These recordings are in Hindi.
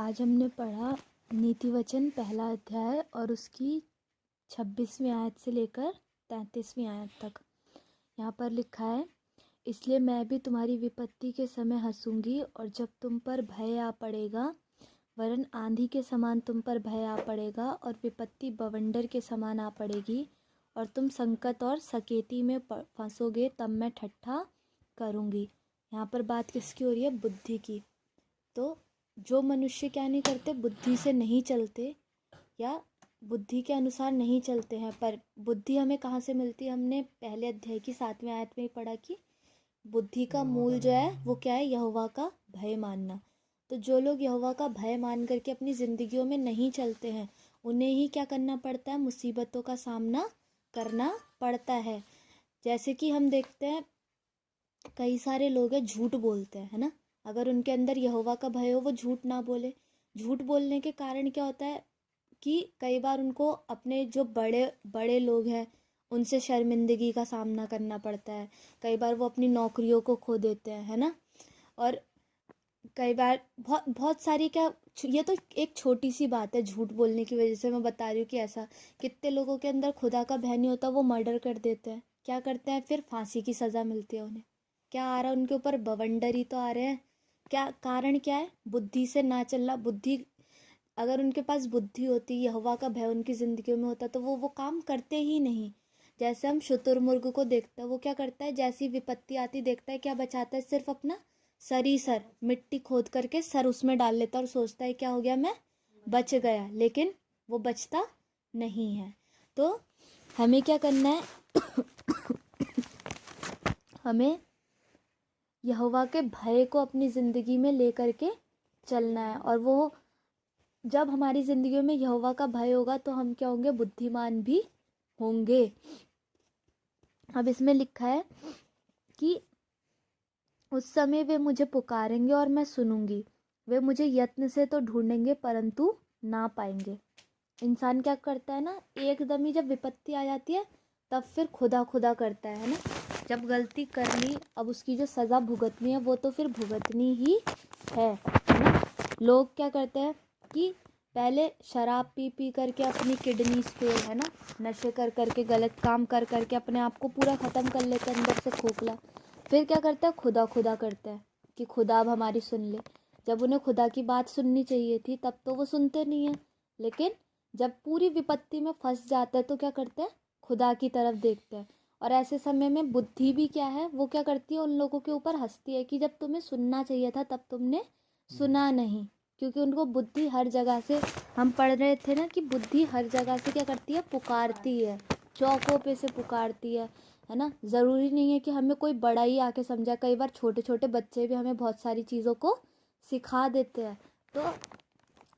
आज हमने पढ़ा नीति वचन पहला अध्याय और उसकी 26वीं आयत से लेकर 33वीं आयत तक। यहाँ पर लिखा है, इसलिए मैं भी तुम्हारी विपत्ति के समय हंसूंगी और जब तुम पर भय आ पड़ेगा, वरन आंधी के समान तुम पर भय आ पड़ेगा और विपत्ति बवंडर के समान आ पड़ेगी और तुम संकट और सकेती में फंसोगे, तब मैं ठट्ठा करूँगी। यहाँ पर बात किसकी हो रही है? बुद्धि की। तो जो मनुष्य क्या नहीं करते, बुद्धि से नहीं चलते या बुद्धि के अनुसार नहीं चलते हैं, पर बुद्धि हमें कहाँ से मिलती है? हमने पहले अध्याय की 7वीं आयत में ही पढ़ा कि बुद्धि का मूल जो है वो क्या है? यहोवा का भय मानना। तो जो लोग यहोवा का भय मान करके अपनी ज़िंदगियों में नहीं चलते हैं, उन्हें ही क्या करना पड़ता है? मुसीबतों का सामना करना पड़ता है। जैसे कि हम देखते हैं कई सारे लोग हैं झूठ बोलते हैं, है ना। अगर उनके अंदर यहोवा का भय हो, वो झूठ ना बोले। झूठ बोलने के कारण क्या होता है कि कई बार उनको अपने जो बड़े बड़े लोग हैं उनसे शर्मिंदगी का सामना करना पड़ता है। कई बार वो अपनी नौकरियों को खो देते हैं, है ना। और कई बार बहुत बहुत सारी क्या, ये तो एक छोटी सी बात है झूठ बोलने की वजह से मैं बता रही हूँ कि ऐसा कितने लोगों के अंदर खुदा का भय नहीं होता, वो मर्डर कर देते हैं। क्या करते हैं फिर? फांसी की सज़ा मिलती है उन्हें। क्या आ रहा है उनके ऊपर? बवंडर ही तो आ रहे हैं। क्या कारण क्या है? बुद्धि से ना चलना। बुद्धि, अगर उनके पास बुद्धि होती, यहोवा का भय उनकी ज़िंदगी में होता, तो वो काम करते ही नहीं। जैसे हम शुतुरमुर्ग को देखते हैं, वो क्या करता है? जैसी विपत्ति आती देखता है, क्या बचाता है? सिर्फ अपना सर, मिट्टी खोद करके सर उसमें डाल लेता और सोचता है क्या हो गया, मैं बच गया। लेकिन वो बचता नहीं है। तो हमें क्या करना है? हमें यहोवा के भय को अपनी ज़िंदगी में लेकर के चलना है। और वो जब हमारी ज़िंदगी में यहोवा का भय होगा तो हम क्या होंगे? बुद्धिमान भी होंगे। अब इसमें लिखा है कि उस समय वे मुझे पुकारेंगे और मैं सुनूंगी, वे मुझे यत्न से तो ढूंढेंगे परंतु ना पाएंगे। इंसान क्या करता है ना, एकदम ही जब विपत्ति आ जाती है तब फिर खुदा खुदा करता है ना। जब गलती कर ली, अब उसकी जो सज़ा भुगतनी है वो तो फिर भुगतनी ही है ना। लोग क्या करते हैं कि पहले शराब पी पी करके अपनी किडनीज फेल, है ना, नशे कर करके गलत काम कर करके अपने आप को पूरा ख़त्म कर लेते हैं, अंदर से खोखला। फिर क्या करता है? खुदा खुदा करता है कि खुदा अब हमारी सुन ले। जब उन्हें खुदा की बात सुननी चाहिए थी तब तो वो सुनते नहीं हैं। लेकिन जब पूरी विपत्ति में फंस जाता है तो क्या करते हैं? खुदा की तरफ देखते हैं। और ऐसे समय में बुद्धि भी क्या है? वो क्या करती है? उन लोगों के ऊपर हंसती है कि जब तुम्हें सुनना चाहिए था तब तुमने सुना नहीं। क्योंकि उनको बुद्धि हर जगह से, हम पढ़ रहे थे ना कि बुद्धि हर जगह से क्या करती है? पुकारती है, चौकों पे से पुकारती है ना। ज़रूरी नहीं है कि हमें कोई बड़ा ही आके समझाए। कई बार छोटे छोटे बच्चे भी हमें बहुत सारी चीज़ों को सिखा देते हैं। तो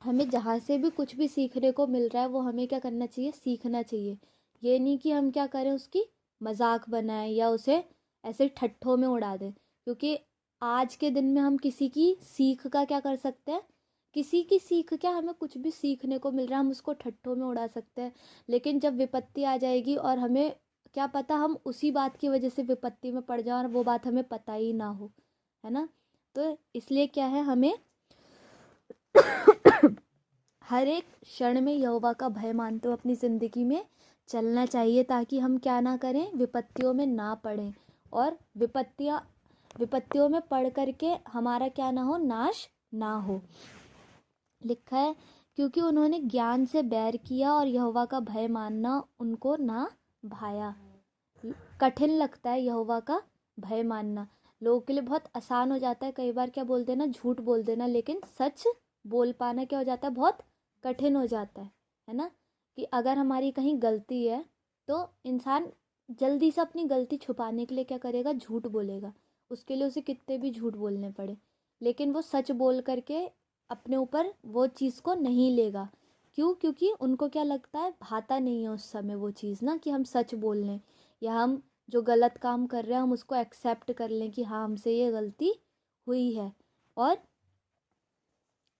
हमें जहाँ से भी कुछ भी सीखने को मिल रहा है वो हमें क्या करना चाहिए? सीखना चाहिए। ये नहीं कि हम क्या करें, उसकी मजाक बनाएं या उसे ऐसे ठट्ठों में उड़ा दें। क्योंकि आज के दिन में हम किसी की सीख का क्या कर सकते हैं? किसी की सीख क्या, हमें कुछ भी सीखने को मिल रहा है हम उसको ठट्ठों में उड़ा सकते हैं। लेकिन जब विपत्ति आ जाएगी और हमें क्या पता हम उसी बात की वजह से विपत्ति में पड़ जाए और वो बात हमें पता ही ना हो, है ना। तो इसलिए क्या है, हमें हर एक क्षण में यहोवा का भय मानते हुए अपनी ज़िंदगी में चलना चाहिए, ताकि हम क्या ना करें? विपत्तियों में ना पड़ें। और विपत्तियों में पड़ करके हमारा क्या ना हो? नाश ना हो। लिखा है, क्योंकि उन्होंने ज्ञान से बैर किया और यहोवा का भय मानना उनको ना भाया। कठिन लगता है यहोवा का भय मानना। लोगों के लिए बहुत आसान हो जाता है कई बार क्या बोल देना? झूठ बोल देना। लेकिन सच बोल पाना क्या हो जाता है? बहुत कठिन हो जाता है ना। कि अगर हमारी कहीं गलती है तो इंसान जल्दी से अपनी गलती छुपाने के लिए क्या करेगा? झूठ बोलेगा। उसके लिए उसे कितने भी झूठ बोलने पड़े, लेकिन वो सच बोल करके अपने ऊपर वो चीज़ को नहीं लेगा। क्यों? क्योंकि उनको क्या लगता है? भाता नहीं है उस समय वो चीज़ ना, कि हम सच बोल लें या हम जो गलत काम कर रहे हैं हम उसको एक्सेप्ट कर लें कि हाँ हमसे ये गलती हुई है। और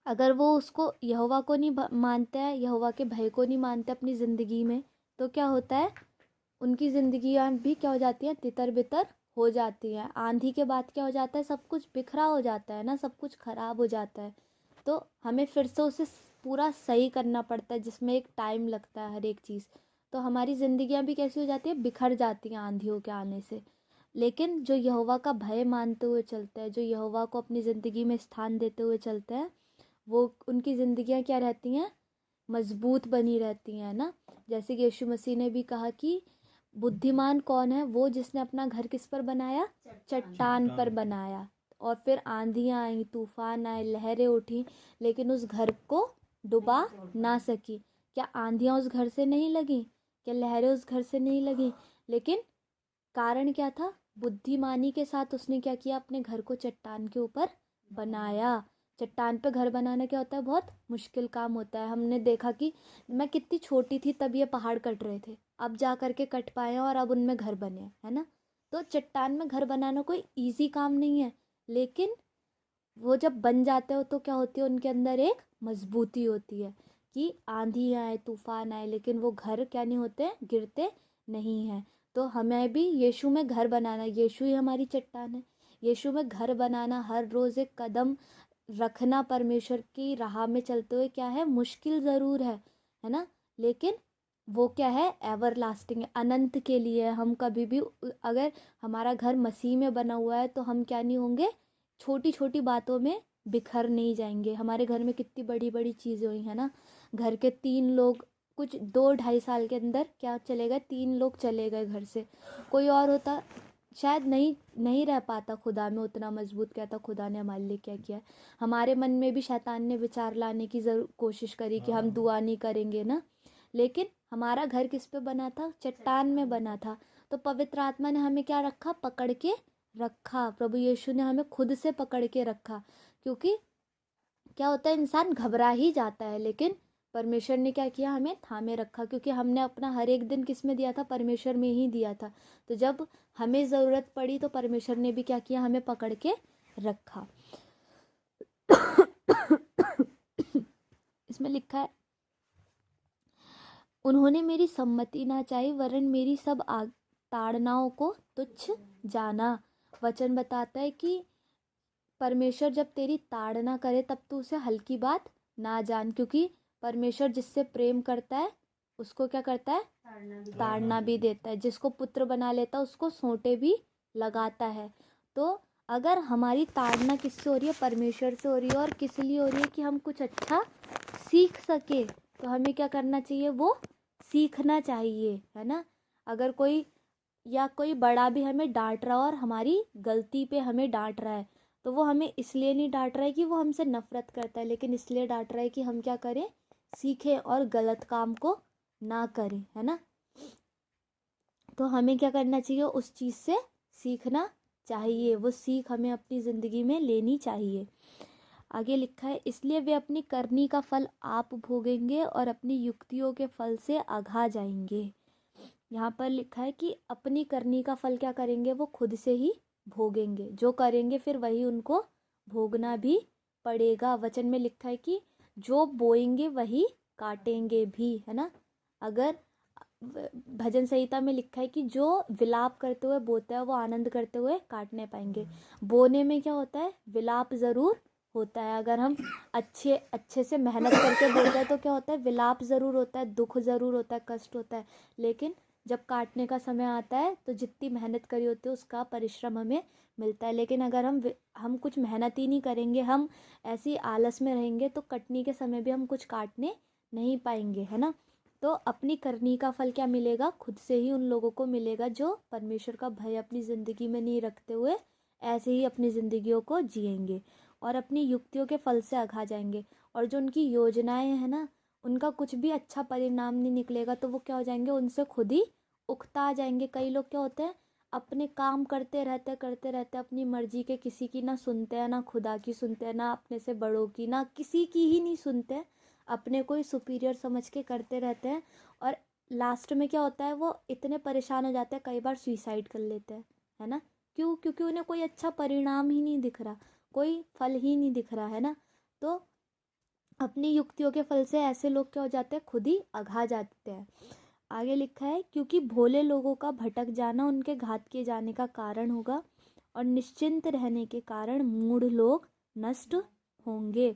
अगर वो उसको यहोवा को नहीं मानते हैं, यहोवा के भय को नहीं मानते अपनी ज़िंदगी में, तो क्या होता है? उनकी ज़िंदगियाँ भी क्या हो जाती हैं? तितर बितर हो जाती हैं। आंधी के बाद क्या हो जाता है? सब कुछ बिखरा हो जाता है ना, सब कुछ खराब हो जाता है तो हमें फिर से उसे पूरा सही करना पड़ता है, जिसमें एक टाइम लगता है हर एक चीज़। तो हमारी ज़िंदगियाँ भी कैसी हो जाती है, बिखर जाती हैं आंधियों के आने से। लेकिन जो यहोवा का भय मानते हुए चलते हैं, जो यहोवा को अपनी ज़िंदगी में स्थान देते हुए चलते हैं, वो उनकी ज़िंदगियाँ क्या रहती हैं, मजबूत बनी रहती हैं ना। जैसे कि यीशु मसीह ने भी कहा कि बुद्धिमान कौन है, वो जिसने अपना घर किस पर बनाया, चट्टान पर बनाया। और फिर आंधियाँ आई, तूफान आए, लहरें उठी, लेकिन उस घर को डुबा ना सकी। क्या आंधियाँ उस घर से नहीं लगी, क्या लहरें उस घर से नहीं लगी? लेकिन कारण क्या था, बुद्धिमानी के साथ उसने क्या किया, अपने घर को चट्टान के ऊपर बनाया। चट्टान पे घर बनाना क्या होता है, बहुत मुश्किल काम होता है। हमने देखा कि मैं कितनी छोटी थी तब ये पहाड़ कट रहे थे, अब जा कर के कट पाए हैं और अब उनमें घर बने हैं, है ना। तो चट्टान में घर बनाना कोई इजी काम नहीं है, लेकिन वो जब बन जाते हो तो क्या होती है, उनके अंदर एक मजबूती होती है कि आंधी आए, तूफान आए, लेकिन वो घर क्या नहीं होते, गिरते नहीं हैं। तो हमें भी यीशु में घर बनाना, यीशु ही हमारी चट्टान है। यीशु में घर बनाना, हर रोज़ एक कदम रखना परमेश्वर की राह में चलते हुए क्या है, मुश्किल ज़रूर है ना, लेकिन वो क्या है, एवर लास्टिंग है, अनंत के लिए है। हम कभी भी अगर हमारा घर मसीह में बना हुआ है तो हम क्या नहीं होंगे, छोटी छोटी बातों में बिखर नहीं जाएंगे। हमारे घर में कितनी बड़ी बड़ी चीज़ें हुई है ना, घर के 3 लोग, कुछ 2-2.5 साल के अंदर क्या चले गए, 3 लोग चले गए घर से। कोई और होता शायद नहीं नहीं रह पाता खुदा में उतना मजबूत। क्या था, खुदा ने हमारे लिए क्या किया। हमारे मन में भी शैतान ने विचार लाने की ज़रूर कोशिश करी कि हम दुआ नहीं करेंगे ना, लेकिन हमारा घर किस पे बना था, चट्टान में बना था। तो पवित्र आत्मा ने हमें क्या रखा, पकड़ के रखा। प्रभु यीशु ने हमें खुद से पकड़ के रखा। क्योंकि क्या होता है, इंसान घबरा ही जाता है, लेकिन परमेश्वर ने क्या किया, हमें थामे रखा। क्योंकि हमने अपना हर एक दिन किस में दिया था, परमेश्वर में ही दिया था। तो जब हमें ज़रूरत पड़ी तो परमेश्वर ने भी क्या किया, हमें पकड़ के रखा। इसमें लिखा है, उन्होंने मेरी सम्मति ना चाही, वरन मेरी सब ताड़नाओं को तुच्छ जाना। वचन बताता है कि परमेश्वर जब तेरी ताड़ना करे तब तू उसे हल्की बात ना जान। क्योंकि परमेश्वर जिससे प्रेम करता है उसको क्या करता है, ताड़ना भी देता है। जिसको पुत्र बना लेता है उसको सोंटे भी लगाता है। तो अगर हमारी ताड़ना किससे हो रही है, परमेश्वर से हो रही है। और किस लिए हो रही है, कि हम कुछ अच्छा सीख सके। तो हमें क्या करना चाहिए, वो सीखना चाहिए, है ना। अगर कोई कोई बड़ा भी हमें डांट रहा हो और हमारी गलती पे हमें डांट रहा है, तो वो हमें इसलिए नहीं डांट रहा है कि वो हमसे नफरत करता है, लेकिन इसलिए डांट रहा है कि हम क्या करें, सीखें और गलत काम को ना करें, है ना। तो हमें क्या करना चाहिए, उस चीज़ से सीखना चाहिए। वो सीख हमें अपनी ज़िंदगी में लेनी चाहिए। आगे लिखा है, इसलिए वे अपनी करनी का फल आप भोगेंगे और अपनी युक्तियों के फल से अघा जाएंगे। यहाँ पर लिखा है कि अपनी करनी का फल क्या करेंगे, वो खुद से ही भोगेंगे। जो करेंगे फिर वही उनको भोगना भी पड़ेगा। वचन में लिखा है कि जो बोएंगे वही काटेंगे भी, है ना। अगर भजन संहिता में लिखा है कि जो विलाप करते हुए बोता है वो आनंद करते हुए काटने पाएंगे। बोने में क्या होता है, विलाप ज़रूर होता है। अगर हम अच्छे से मेहनत करके बोते हैं तो क्या होता है, विलाप ज़रूर होता है, दुख ज़रूर होता है, कष्ट होता है। लेकिन जब काटने का समय आता है तो जितनी मेहनत करी होती है उसका परिश्रम हमें मिलता है। लेकिन अगर हम कुछ मेहनत ही नहीं करेंगे, हम ऐसी आलस में रहेंगे, तो कटनी के समय भी हम कुछ काटने नहीं पाएंगे, है ना। तो अपनी करनी का फल क्या मिलेगा, खुद से ही उन लोगों को मिलेगा जो परमेश्वर का भय अपनी ज़िंदगी में नहीं रखते हुए ऐसे ही अपनी ज़िंदगियों को जिएंगे और अपनी युक्तियों के फल से अघा जाएंगे। और जो उनकी योजनाएं हैं ना, उनका कुछ भी अच्छा परिणाम नहीं निकलेगा, तो वो क्या हो जाएंगे, उनसे खुद ही उकता जाएंगे। कई लोग क्या होते हैं, अपने काम करते रहते अपनी मर्जी के, किसी की ना सुनते हैं, ना खुदा की सुनते हैं, ना अपने से बड़ों की, ना किसी की ही नहीं सुनते हैं। अपने को ही सुपीरियर समझ के करते रहते हैं। और लास्ट में क्या होता है, वो इतने परेशान हो जाते हैं, कई बार सुसाइड कर लेते हैं, है ना। क्यों, क्योंकि उन्हें कोई अच्छा परिणाम ही नहीं दिख रहा, कोई फल ही नहीं दिख रहा, है ना। तो अपनी युक्तियों के फल से ऐसे लोग क्या हो जाते हैं, खुद ही अघा जाते हैं। आगे लिखा है, क्योंकि भोले लोगों का भटक जाना उनके घात किए जाने का कारण होगा और निश्चिंत रहने के कारण मूढ़ लोग नष्ट होंगे।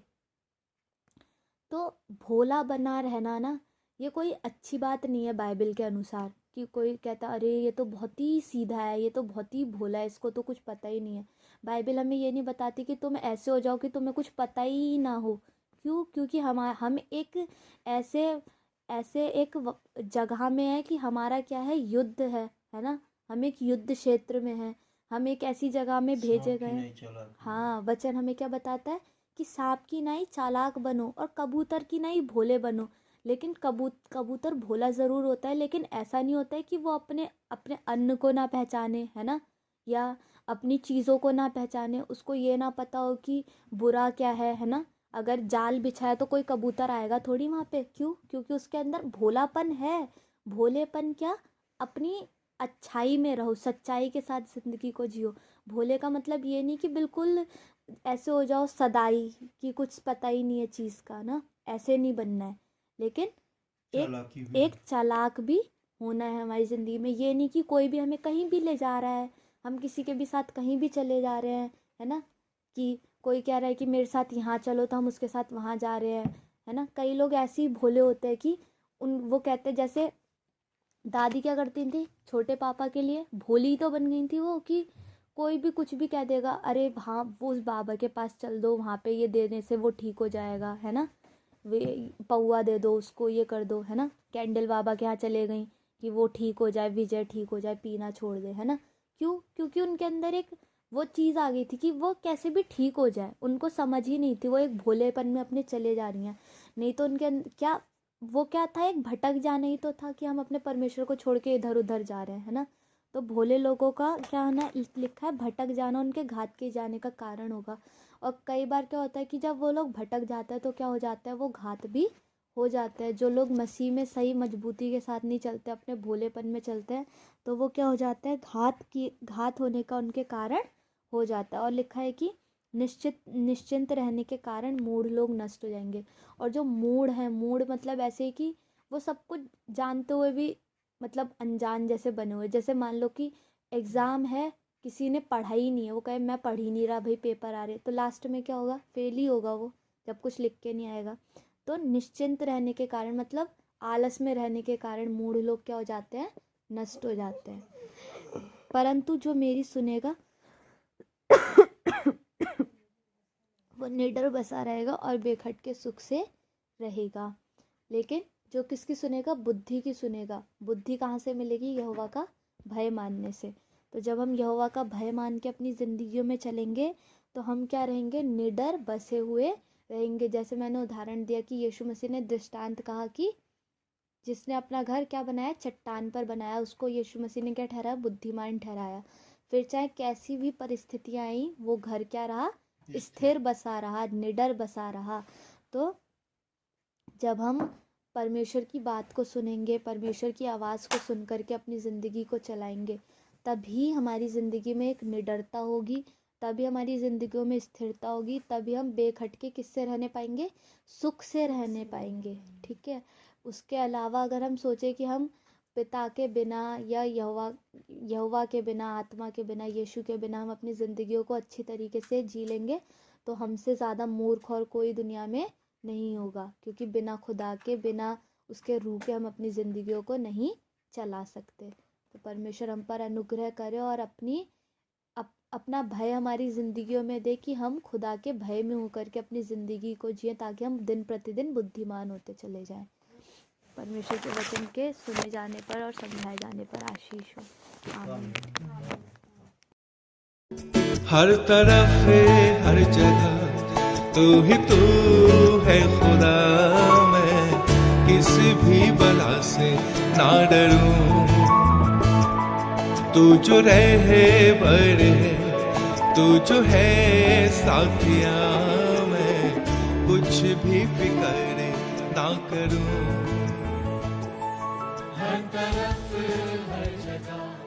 तो भोला बना रहना ना, ये कोई अच्छी बात नहीं है बाइबल के अनुसार, कि कोई कहता अरे ये तो बहुत ही सीधा है, ये तो बहुत ही भोला है, इसको तो कुछ पता ही नहीं है। बाइबल हमें ये नहीं बताती कि तुम ऐसे हो जाओ कि तुम्हें कुछ पता ही ना हो। क्यों? क्योंकि हम एक ऐसे ऐसे एक जगह में है कि हमारा क्या है, युद्ध है ना। हम एक युद्ध क्षेत्र में है, हम एक ऐसी जगह में भेजे गए। हाँ, वचन हमें क्या बताता है कि सांप की नाई चालाक बनो और कबूतर की नाई भोले बनो। लेकिन कबूतर भोला ज़रूर होता है, लेकिन ऐसा नहीं होता है कि वो अपने अपने अन्न को ना पहचाने, है ना, या अपनी चीज़ों को ना पहचाने, उसको ये ना पता हो कि बुरा क्या है ना। अगर जाल बिछाया तो कोई कबूतर आएगा थोड़ी वहाँ पे। क्यों? क्योंकि उसके अंदर भोलापन है। भोलेपन क्या? अपनी अच्छाई में रहो, सच्चाई के साथ ज़िंदगी को जियो। भोले का मतलब ये नहीं कि बिल्कुल ऐसे हो जाओ सदाई कि कुछ पता ही नहीं है चीज़ का ना, ऐसे नहीं बनना है। लेकिन एक चालाक भी होना है हमारी ज़िंदगी में। ये नहीं कि कोई भी हमें कहीं भी ले जा रहा है, हम किसी के भी साथ कहीं भी चले जा रहे हैं, है ना, कि कोई कह रहा है कि मेरे साथ यहाँ चलो तो हम उसके साथ वहाँ जा रहे हैं, है ना। कई लोग ऐसे ही भोले होते हैं कि वो कहते, जैसे दादी क्या करती थी छोटे पापा के लिए, भोली तो बन गई थी वो, कि कोई भी कुछ भी कह देगा, अरे हाँ वो उस बाबा के पास चल दो, वहाँ पे ये देने से वो ठीक हो जाएगा, है ना, वे पौआ दे दो उसको, ये कर दो, है ना। कैंडल बाबा के यहाँ चले गई कि वो ठीक हो जाए, विजय ठीक हो जाए, पीना छोड़ दे, है ना। क्यों? क्योंकि उनके अंदर एक वो चीज़ आ गई थी कि वो कैसे भी ठीक हो जाए। उनको समझ ही नहीं थी, वो एक भोलेपन में अपने चले जा रही हैं। नहीं तो उनके क्या वो क्या था, एक भटक जाना ही तो था कि हम अपने परमेश्वर को छोड़ के इधर उधर जा रहे हैं, है ना। तो भोले लोगों का क्या है ना, लिखा है भटक जाना उनके घात के जाने का कारण होगा। और कई बार क्या होता है कि जब वो लोग भटक जाते हैं तो क्या हो जाता है, वो घात भी हो जाता है। जो लोग मसीह में सही मजबूती के साथ नहीं चलते, अपने भोलेपन में चलते हैं, तो वो क्या हो जाता है, घात होने का उनके कारण हो जाता है। और लिखा है कि निश्चिंत रहने के कारण मूढ़ लोग नष्ट हो जाएंगे। और जो मूढ़ है, मूढ़ मतलब ऐसे कि वो सब कुछ जानते हुए भी मतलब अनजान जैसे बने हुए। जैसे मान लो कि एग्ज़ाम है, किसी ने पढ़ा ही नहीं है, वो कहे मैं पढ़ ही नहीं रहा भाई, पेपर आ रहे, तो लास्ट में क्या होगा, फेल ही होगा वो, जब कुछ लिख के नहीं आएगा। तो निश्चिंत रहने के कारण मतलब आलस में रहने के कारण मूढ़ लोग क्या हो जाते हैं, नष्ट हो जाते हैं। परंतु जो मेरी सुनेगा वो निडर बसा रहेगा और बेखटके सुख से रहेगा। लेकिन जो किसकी सुनेगा, बुद्धि की सुनेगा। बुद्धि कहाँ से मिलेगी, यहोवा का भय मानने से। तो जब हम यहोवा का भय मान के अपनी ज़िंदगियों में चलेंगे तो हम क्या रहेंगे, निडर बसे हुए रहेंगे। जैसे मैंने उदाहरण दिया कि यीशु मसीह ने दृष्टांत कहा कि जिसने अपना घर क्या बनाया, चट्टान पर बनाया, उसको यीशु मसीह ने क्या ठहराया, बुद्धिमान ठहराया। फिर चाहे कैसी भी परिस्थितियाँ आई, वो घर क्या रहा, स्थिर बसा रहा, निडर बसा रहा। तो जब हम परमेश्वर की बात को सुनेंगे, परमेश्वर की आवाज़ को सुन करके अपनी ज़िंदगी को चलाएंगे, तभी हमारी ज़िंदगी में एक निडरता होगी, तभी हमारी ज़िंदगियों में स्थिरता होगी, तभी हम बेखटके किससे रहने पाएंगे, सुख से रहने पाएंगे। ठीक है। उसके अलावा अगर हम सोचें कि हम पिता के बिना या यहोवा के बिना, आत्मा के बिना, यीशु के बिना हम अपनी ज़िंदगियों को अच्छी तरीके से जी लेंगे, तो हमसे ज़्यादा मूर्ख और कोई दुनिया में नहीं होगा। क्योंकि बिना खुदा के, बिना उसके रूह के हम अपनी ज़िंदगियों को नहीं चला सकते। तो परमेश्वर हम पर अनुग्रह करे और अपना भय हमारी ज़िंदगियों में दे कि हम खुदा के भय में होकर के अपनी ज़िंदगी को जिए, ताकि हम दिन प्रतिदिन बुद्धिमान होते चले जाएं। परमेश्वर के वचन के सुने जाने पर और समझाए जाने पर आशीष हो। आमीन। हर तरफ हर जगह तू ही तू है खुदा, मैं किसी भी बला से ना डरूं। तू जो रहे बड़े, तू जो है साथिया, मैं कुछ भी फिक्र ना करूं। हर तरफ हर जगह